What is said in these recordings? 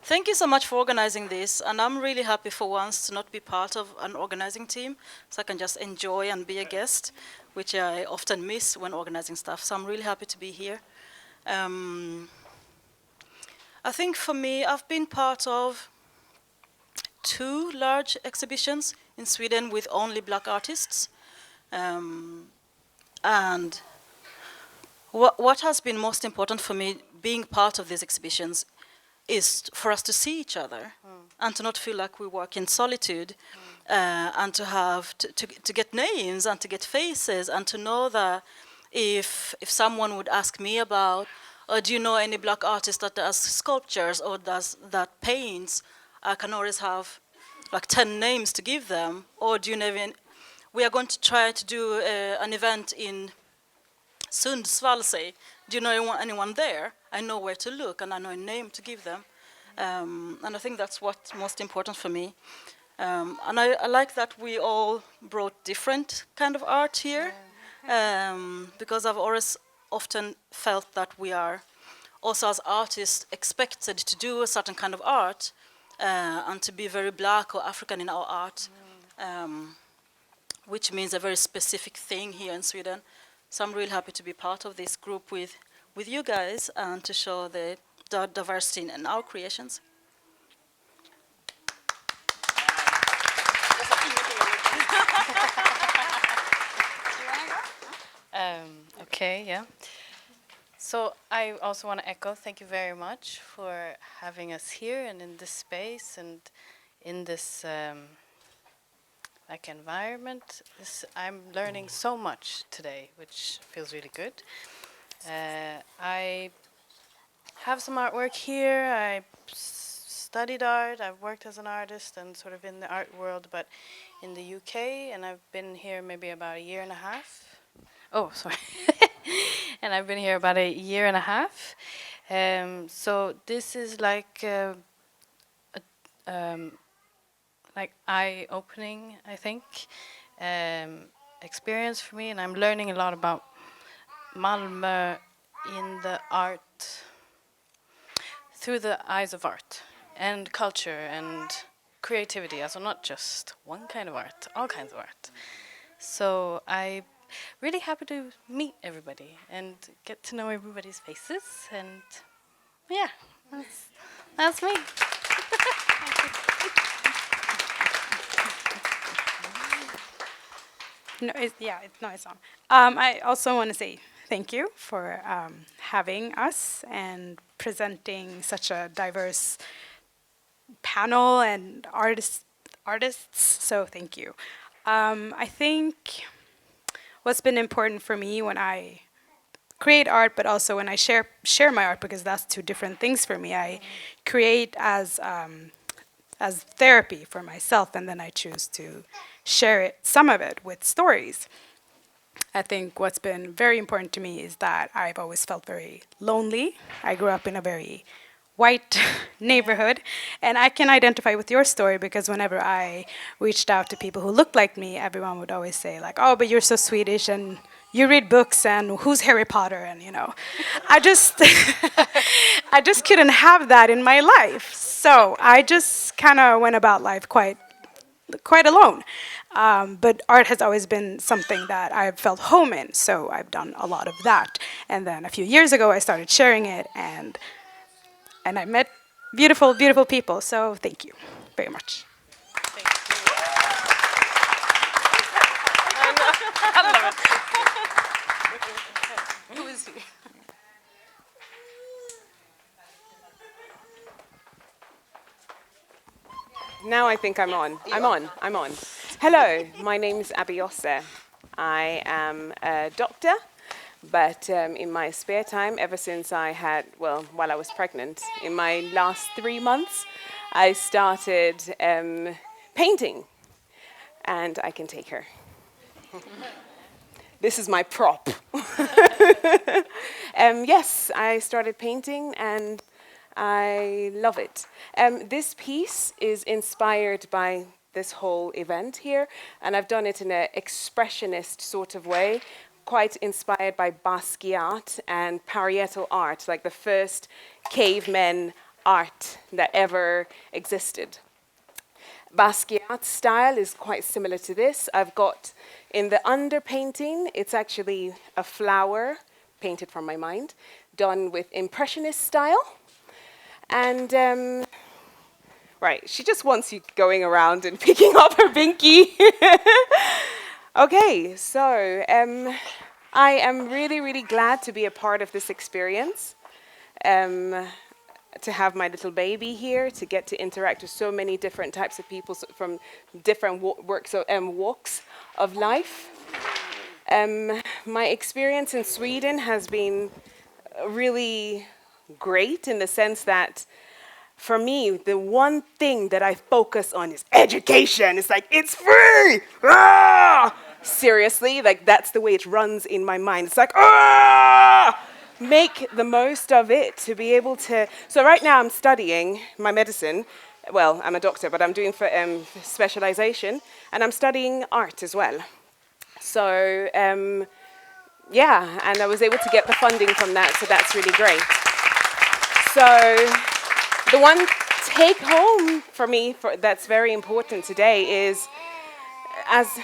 Thank you so much for organizing this, and I'm really happy for once to not be part of an organizing team, so I can just enjoy and be a guest, which I often miss when organizing stuff. So I'm really happy to be here. Um, I think for me, I've been part of 2 large exhibitions in Sweden with only black artists. And what has been most important for me being part of these exhibitions is for us to see each other and to not feel like we work in solitude, and to have to get names and to get faces and to know that if someone would ask me about, do you know any black artist that does sculptures or does that paints, I can always have like 10 names to give them. Or do you know even, we are going to try to do an event in Sundsvall, say, do you know anyone there? I know where to look and I know a name to give them. And I think that's what's most important for me. And I like that we all brought different kind of art here, because I've always often felt that we are also as artists expected to do a certain kind of art, and to be very black or African in our art, which means a very specific thing here in Sweden. So I'm really happy to be part of this group with you guys and to show the diversity in our creations. Okay, yeah. So I also want to echo, thank you very much for having us here and in this space and in this like environment. I'm learning so much today, which feels really good. I have some artwork here. I studied art. I've worked as an artist and sort of in the art world, but in the UK, and I've been here maybe about a year and a half. Oh, sorry. And I've been here about a year and a half. So this is like like eye-opening, I think, experience for me, and I'm learning a lot about Malmö in the art, through the eyes of art and culture and creativity, also not just one kind of art, all kinds of art. So I'm really happy to meet everybody and get to know everybody's faces, and yeah, that's me. No, it's on. I also want to say thank you for having us and presenting such a diverse panel and artists. So thank you. I think what's been important for me when I create art, but also when I share my art, because that's 2 different things for me. I create as therapy for myself, and then I choose to share it, some of it, with stories. I think what's been very important to me is that I've always felt very lonely. I grew up in a very white neighborhood, and I can identify with your story because whenever I reached out to people who looked like me, everyone would always say like, "Oh, but you're so Swedish and you read books and who's Harry Potter?" And I just I just couldn't have that in my life. So I just kind of went about life quite alone. But art has always been something that I've felt home in, so I've done a lot of that. And then a few years ago, I started sharing it, and I met beautiful, beautiful people. So thank you very much. Thank you. I love it. Who is he? Now I think I'm on. I'm on. Hello, my name's Abby Osse. I am a doctor, but in my spare time, ever since while I was pregnant, in my last 3 months, I started painting. And I can take her. This is my prop. Yes, I started painting and I love it. This piece is inspired by this whole event here, and I've done it in an expressionist sort of way, quite inspired by Basquiat and Parietal art, like the first cavemen art that ever existed. Basquiat's style is quite similar to this. I've got in the underpainting, it's actually a flower painted from my mind, done with Impressionist style. And right, she just wants you going around and picking up her binky. Okay, so I am really, really glad to be a part of this experience. To have my little baby here, to get to interact with so many different types of people from different walks of life. My experience in Sweden has been really great in the sense that for me, the one thing that I focus on is education. It's like, it's free! Ah! Seriously, like that's the way it runs in my mind. It's like, ah! Make the most of it to be able to. So right now I'm studying my medicine. Well, I'm a doctor, but I'm doing for specialization, and I'm studying art as well. So yeah, and I was able to get the funding from that, so that's really great. So the one take home for me that's very important today is as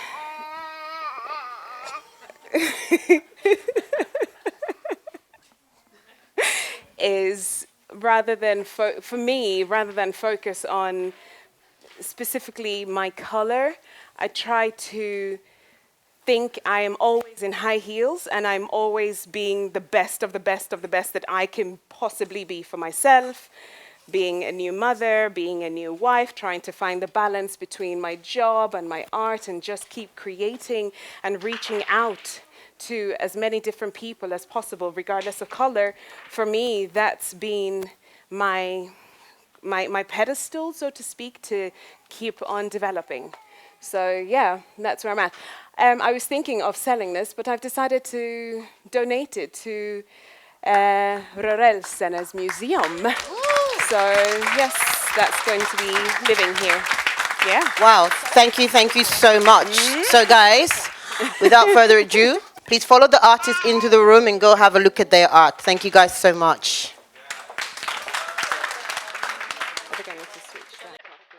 is rather than for me, rather than focus on specifically my color, I try to think I am always in high heels and I'm always being the best of the best of the best that I can possibly be for myself, being a new mother, being a new wife, trying to find the balance between my job and my art and just keep creating and reaching out to as many different people as possible, regardless of color. For me, that's been my pedestal, so to speak, to keep on developing. So yeah, that's where I'm at. I was thinking of selling this, but I've decided to donate it to Rörelsernas museum. So yes, that's going to be living here. Yeah. Wow, thank you so much. So guys, without further ado, please follow the artists into the room and go have a look at their art. Thank you guys so much. I think I need to switch that off now.